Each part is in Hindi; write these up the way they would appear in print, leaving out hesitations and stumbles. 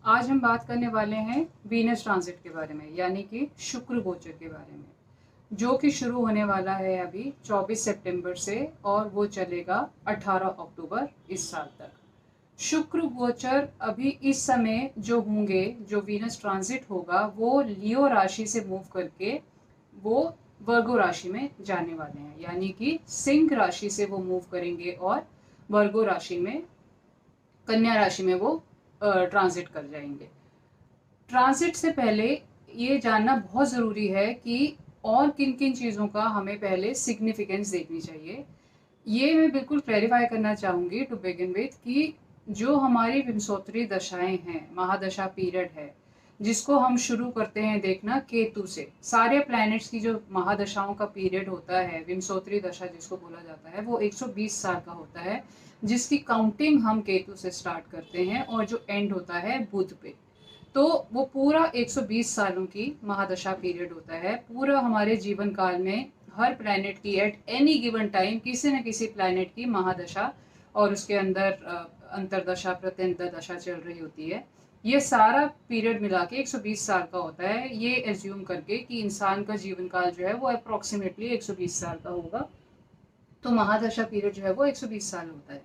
आज हम बात करने वाले हैं वीनस ट्रांजिट के बारे में, यानी कि शुक्र गोचर के बारे में, जो कि शुरू होने वाला है अभी 24 सितंबर से और वो चलेगा 18 अक्टूबर इस साल तक। शुक्र गोचर अभी इस समय जो होंगे, जो वीनस ट्रांजिट होगा, वो लियो राशि से मूव करके वो वर्गो राशि में जाने वाले हैं, यानी कि सिंह राशि से वो मूव करेंगे और वर्गो राशि में, कन्या राशि में वो ट्रांजिट कर जाएंगे। ट्रांजिट से पहले ये जानना बहुत ज़रूरी है कि और किन किन चीज़ों का हमें पहले सिग्निफिकेंस देखनी चाहिए। ये मैं बिल्कुल क्लैरिफाई करना चाहूँगी टू बिगिन विथ कि जो हमारी विंशोत्तरी दशाएं हैं, महादशा पीरियड है, जिसको हम शुरू करते हैं देखना केतु से। सारे प्लैनेट्स की जो महादशाओं का पीरियड होता है, विंशोत्तरी दशा जिसको बोला जाता है, वो 120 साल का होता है, जिसकी काउंटिंग हम केतु से स्टार्ट करते हैं और जो एंड होता है बुध पे। तो वो पूरा 120 सालों की महादशा पीरियड होता है। पूरा हमारे जीवन काल में हर प्लैनेट की एट एनी गिवन टाइम किसी न किसी प्लैनेट की महादशा और उसके अंदर अंतरदशा प्रत्यंतदशा चल रही होती है। ये सारा पीरियड मिला के 120 साल का होता है, ये एज्यूम करके कि इंसान का जीवन काल जो है वो अप्रोक्सीमेटली 120 साल का होगा। तो महादशा पीरियड जो है वो 120 साल होता है।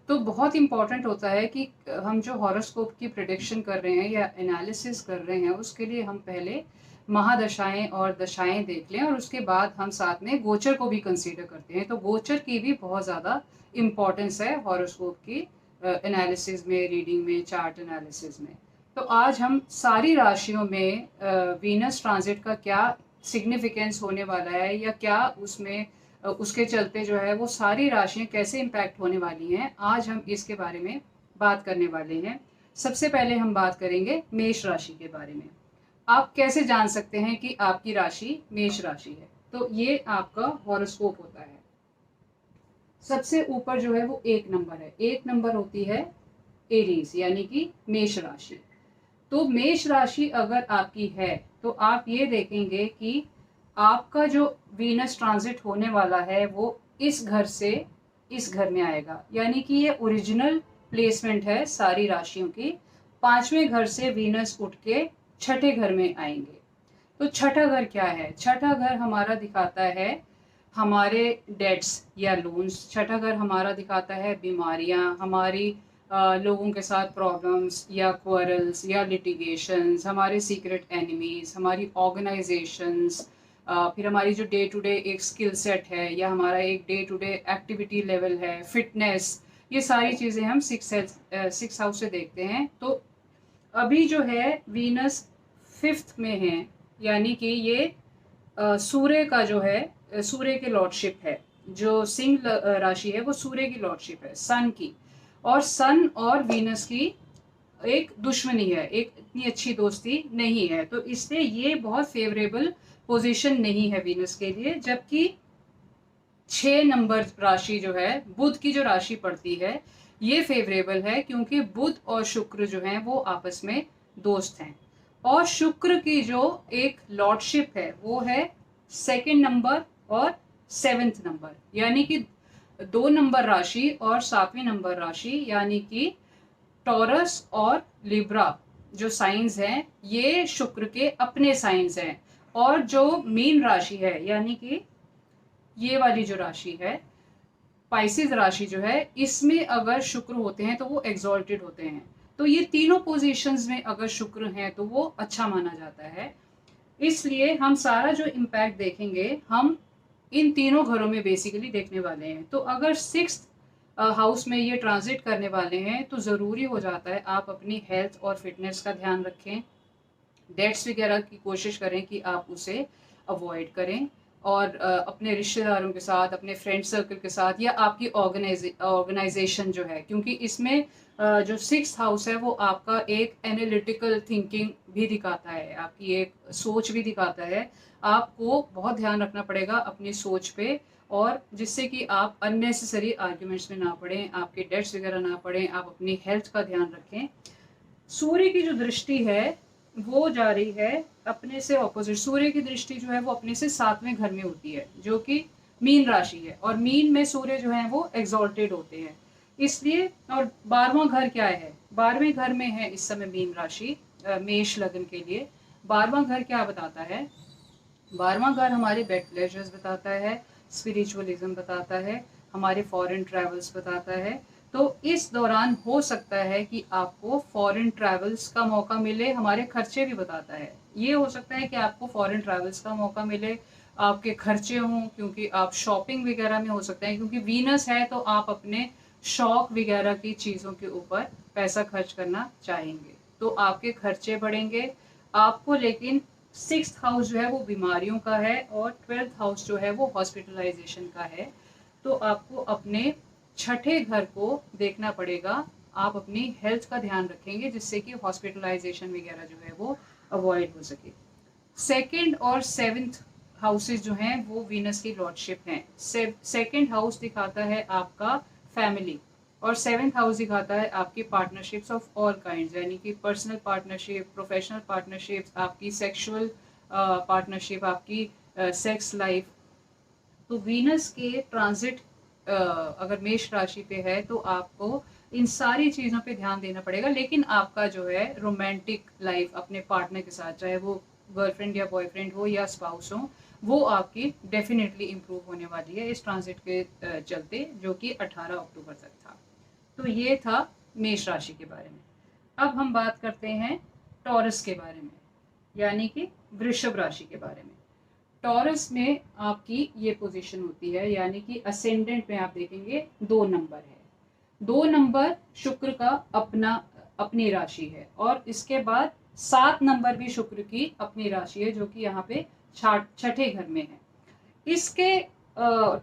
तो बहुत इंपॉर्टेंट होता है कि हम जो हॉरोस्कोप की प्रिडिक्शन कर रहे हैं या एनालिसिस कर रहे हैं, उसके लिए हम पहले महादशाएं और दशाएं देख लें और उसके बाद हम साथ में गोचर को भी कंसीडर करते हैं। तो गोचर की भी बहुत ज़्यादा इम्पोर्टेंस है हॉरोस्कोप की एनालिसिस में, रीडिंग में, चार्ट एनालिसिस में। तो आज हम सारी राशियों में वीनस ट्रांजिट का क्या सिग्निफिकेंस होने वाला है या क्या उसमें उसके चलते जो है वो सारी राशियां कैसे इम्पैक्ट होने वाली हैं, आज हम इसके बारे में बात करने वाले हैं। सबसे पहले हम बात करेंगे मेष राशि के बारे में। आप कैसे जान सकते हैं कि आपकी राशि मेष राशि है? तो ये आपका हॉरोस्कोप होता है। सबसे ऊपर जो है वो 1 नंबर है। 1 नंबर होती है एरीज, यानी कि मेष राशि। तो मेष राशि अगर आपकी है तो आप ये देखेंगे कि आपका जो वीनस ट्रांजिट होने वाला है वो इस घर से इस घर में आएगा, यानी कि ये ओरिजिनल प्लेसमेंट है सारी राशियों की। 5वें घर से वीनस उठ के छठे घर में आएंगे। तो छठा घर क्या है? छठा घर हमारा दिखाता है हमारे डेट्स या लोन्स। छठा घर हमारा दिखाता है बीमारियां, हमारी लोगों के साथ प्रॉब्लम्स या क्वारल्स या लिटिगेशंस, हमारे सीक्रेट एनिमीज, हमारी ऑर्गेनाइजेशंस, फिर हमारी जो डे टू डे एक स्किल सेट है या हमारा एक day to day activity level है, फिटनेस, ये सारी चीज़ें हम सिक्स हाउस से देखते हैं। तो अभी जो है वीनस 5th में है, यानी कि ये सूर्य का जो है, सूर्य की लॉर्डशिप है। जो सिंह राशि है वो सूर्य की लॉर्डशिप है, सन की। और सन और वीनस की एक दुश्मनी है, एक इतनी अच्छी दोस्ती नहीं है। तो इसलिए ये बहुत फेवरेबल पोजीशन नहीं है वीनस के लिए। जबकि 6 नंबर राशि जो है, बुध की जो राशि पड़ती है, ये फेवरेबल है क्योंकि बुध और शुक्र जो हैं वो आपस में दोस्त हैं। और शुक्र की जो एक लॉर्डशिप है वो है 2nd नंबर और 7th नंबर, यानी कि 2 नंबर राशि और 7वीं नंबर राशि, यानी कि टॉरस और लिब्रा जो साइंस हैं, ये शुक्र के अपने साइंस हैं। और जो मीन राशि है, यानी कि ये वाली जो राशि है, पाइसिस राशि जो है, इसमें अगर शुक्र होते हैं तो वो एग्जॉल्टेड होते हैं। तो ये तीनों पोजीशंस में अगर शुक्र हैं तो वो अच्छा माना जाता है। इसलिए हम सारा जो इम्पैक्ट देखेंगे हम इन तीनों घरों में बेसिकली देखने वाले हैं। तो अगर 6th हाउस में ये ट्रांजिट करने वाले हैं तो ज़रूरी हो जाता है आप अपनी हेल्थ और फिटनेस का ध्यान रखें। डेट्स वगैरह की कोशिश करें कि आप उसे अवॉइड करें और अपने रिश्तेदारों के साथ, अपने फ्रेंड सर्कल के साथ या आपकी ऑर्गेनाइजेशन जो है, क्योंकि इसमें जो 6th हाउस है वो आपका एक एनालिटिकल थिंकिंग भी दिखाता है, आपकी एक सोच भी दिखाता है। आपको बहुत ध्यान रखना पड़ेगा अपनी सोच पे, और जिससे कि आप अननेसेसरी आर्ग्यूमेंट्स में ना पड़ें, आपके डेट्स वगैरह ना पड़ें, आप अपनी हेल्थ का ध्यान रखें। सूर्य की जो दृष्टि है वो जा रही है अपने से ऑपोजिट। सूर्य की दृष्टि जो है वो अपने से 7वें घर में होती है, जो कि मीन राशि है, और मीन में सूर्य जो है वो एग्जॉल्टेड होते हैं। इसलिए। और 12वां घर क्या है, 12वें घर में है इस समय मीन राशि, मेष लग्न के लिए। 12वां घर क्या बताता है, 12वां घर हमारे बेड प्लेजर्स बताता है, स्पिरिचुअलिज्म बताता है, हमारे फॉरेन ट्रैवल्स बताता है। तो इस दौरान हो सकता है कि आपको फॉरेन ट्रैवल्स का मौका मिले, हमारे खर्चे भी बताता है। ये हो सकता है कि आपको फॉरेन ट्रैवल्स का मौका मिले, आपके खर्चे हों, क्योंकि आप शॉपिंग वगैरह में हो सकते हैं, क्योंकि वीनस है तो आप अपने शौक वगैरह की चीज़ों के ऊपर पैसा खर्च करना चाहेंगे, तो आपके खर्चे बढ़ेंगे आपको। लेकिन 6th हाउस जो है वो बीमारियों का है और 12th हाउस जो है वो हॉस्पिटलाइजेशन का है। तो आपको अपने छठे घर को देखना पड़ेगा, आप अपनी हेल्थ का ध्यान रखेंगे जिससे कि हॉस्पिटलाइजेशन वगैरह जो है वो अवॉइड हो सके। सेकंड और 7th हाउसेज जो हैं वो वीनस की लॉर्डशिप हैं। सेकंड हाउस दिखाता है आपका फैमिली और 7th हाउस दिखाता है आपकी पार्टनरशिप्स ऑफ ऑल काइंड, यानी कि पर्सनल पार्टनरशिप, प्रोफेशनल पार्टनरशिप्स, आपकी सेक्सुअल पार्टनरशिप, आपकी सेक्स लाइफ। तो वीनस के ट्रांजिट अगर मेष राशि पे है तो आपको इन सारी चीज़ों पे ध्यान देना पड़ेगा। लेकिन आपका जो है रोमांटिक लाइफ अपने पार्टनर के साथ, चाहे वो गर्लफ्रेंड या बॉयफ्रेंड हो या स्पाउस हो, वो आपकी डेफिनेटली इम्प्रूव होने वाली है इस ट्रांजिट के चलते, जो कि 18 अक्टूबर तक था। तो ये था मेष राशि के बारे में। अब हम बात करते हैं टॉरस के बारे में, यानी कि वृषभ राशि के बारे में। टॉरस में आपकी ये पोजीशन होती है, यानी कि असेंडेंट में आप देखेंगे 2 नंबर है। 2 नंबर शुक्र का अपनी राशि है और इसके बाद 7 नंबर भी शुक्र की अपनी राशि है, जो कि यहाँ पे छठे घर में है। इसके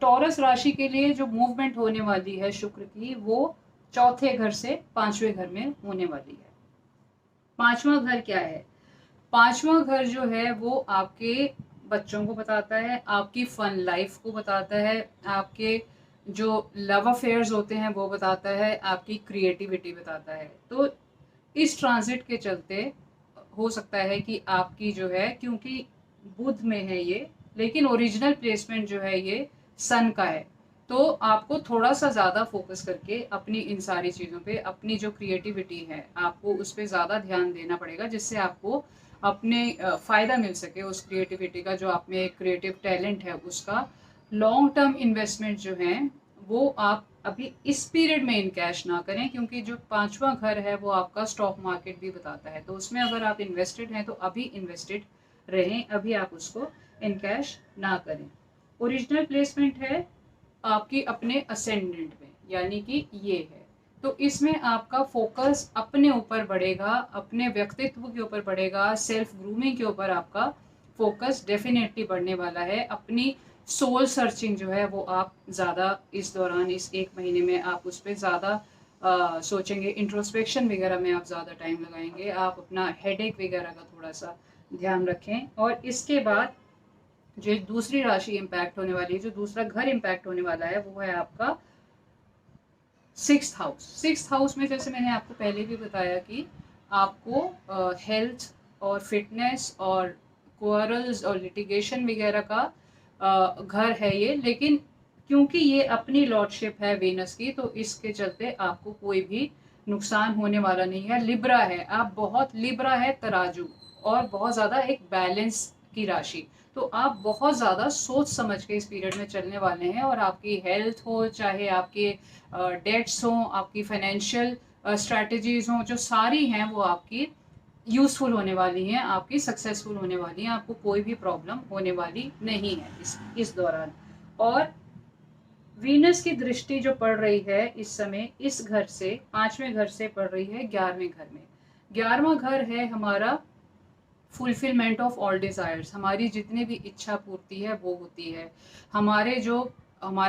टॉरस राशि के लिए जो मूवमेंट होने वाली है शुक्र की, वो चौथे घर से 5वें घर में होने वाली है। 5वां घर क्या है, 5वां घर जो है वो आपके बच्चों को बताता है, आपकी फन लाइफ को बताता है, आपके जो लव अफेयर्स होते हैं वो बताता है, आपकी क्रिएटिविटी बताता है। तो इस ट्रांजिट के चलते हो सकता है कि आपकी जो है, क्योंकि बुध में है ये, लेकिन ओरिजिनल प्लेसमेंट जो है ये सन का है, तो आपको थोड़ा सा ज़्यादा फोकस करके अपनी इन सारी चीज़ों पे, अपनी जो क्रिएटिविटी है आपको उस पर ज़्यादा ध्यान देना पड़ेगा, जिससे आपको अपने फ़ायदा मिल सके उस क्रिएटिविटी का, जो आप में एक क्रिएटिव टैलेंट है उसका। लॉन्ग टर्म इन्वेस्टमेंट जो है वो आप अभी इस पीरियड में इन कैश ना करें, क्योंकि जो 5वां घर है वो आपका स्टॉक मार्केट भी बताता है, तो उसमें अगर आप इन्वेस्टेड हैं तो अभी इन्वेस्टेड रहें, अभी आप उसको इन कैश ना करें। ओरिजिनल प्लेसमेंट है आपकी अपने असेंडेंट में, यानी कि ये है, तो इसमें आपका फोकस अपने ऊपर बढ़ेगा, अपने व्यक्तित्व के ऊपर बढ़ेगा, सेल्फ ग्रूमिंग के ऊपर आपका फोकस डेफिनेटली बढ़ने वाला है। अपनी सोल सर्चिंग जो है वो आप ज़्यादा इस दौरान, इस 1 महीने में आप उस पर ज़्यादा सोचेंगे, इंट्रोस्पेक्शन वगैरह में आप ज़्यादा टाइम लगाएंगे, आप अपना हेडेक वगैरह का थोड़ा सा ध्यान रखें। और इसके बाद जो दूसरी राशि इम्पैक्ट होने वाली है, जो दूसरा घर इम्पैक्ट होने वाला है, वो है आपका 6th हाउस। 6th हाउस में जैसे मैंने आपको पहले भी बताया कि आपको हेल्थ और फिटनेस और क्वारल्स और लिटिगेशन वगैरह का घर है ये, लेकिन क्योंकि ये अपनी लॉर्डशिप है वीनस की, तो इसके चलते आपको कोई भी नुकसान होने वाला नहीं है। लिब्रा है, आप बहुत लिब्रा है तराजू, और बहुत ज़्यादा एक बैलेंस की राशि, तो आप बहुत ज़्यादा सोच समझ के इस पीरियड में चलने वाले हैं। और आपकी हेल्थ हो, चाहे आपके डेट्स हों, आपकी फाइनेंशियल स्ट्रैटेजीज हों, जो सारी हैं वो आपकी यूज़फुल होने वाली हैं, आपकी सक्सेसफुल होने वाली हैं, आपको कोई भी प्रॉब्लम होने वाली नहीं है इस दौरान। और वीनस की दृष्टि जो पड़ रही है इस समय इस घर से, 5वें घर से पड़ रही है 11वें घर में। 11वां घर है हमारा फुलफिलमेंट ऑफ ऑल डिज़ायर्स, हमारी जितनी भी इच्छा पूर्ति है वो होती है। हमारा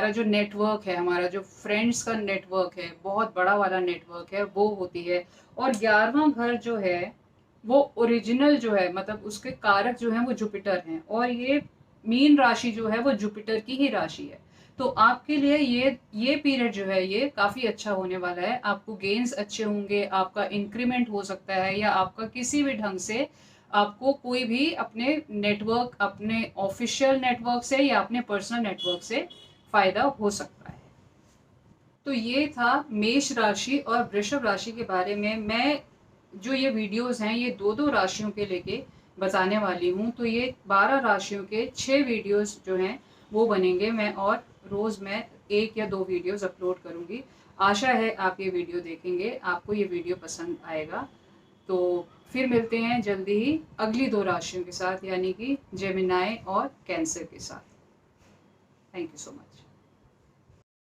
जो नेटवर्क है, हमारा जो फ्रेंड्स का नेटवर्क है, बहुत बड़ा वाला नेटवर्क है, वो होती है। और 11वां घर जो है वो ओरिजिनल जो है, मतलब उसके कारक जो हैं वो जुपिटर हैं, और ये मीन राशि जो है वो जुपिटर की ही राशि है। तो आपके लिए ये पीरियड जो है ये काफ़ी अच्छा होने वाला है, आपको गेन्स अच्छे होंगे, आपका इंक्रीमेंट हो सकता है, या आपका किसी भी ढंग से आपको कोई भी अपने नेटवर्क, अपने ऑफिशियल नेटवर्क से या अपने पर्सनल नेटवर्क से फ़ायदा हो सकता है। तो ये था मेष राशि और वृषभ राशि के बारे में। मैं जो ये वीडियोस हैं ये 2-2 राशियों के लेके बताने वाली हूँ। तो ये 12 राशियों के 6 वीडियोस जो हैं वो बनेंगे मैं, और रोज़ मैं 1 या 2 वीडियोस अपलोड करूँगी। आशा है आप ये वीडियो देखेंगे, आपको ये वीडियो पसंद आएगा। तो फिर मिलते हैं जल्दी ही अगली 2 राशियों के साथ, यानी कि जेमिनी और कैंसर के साथ। Thank you so much.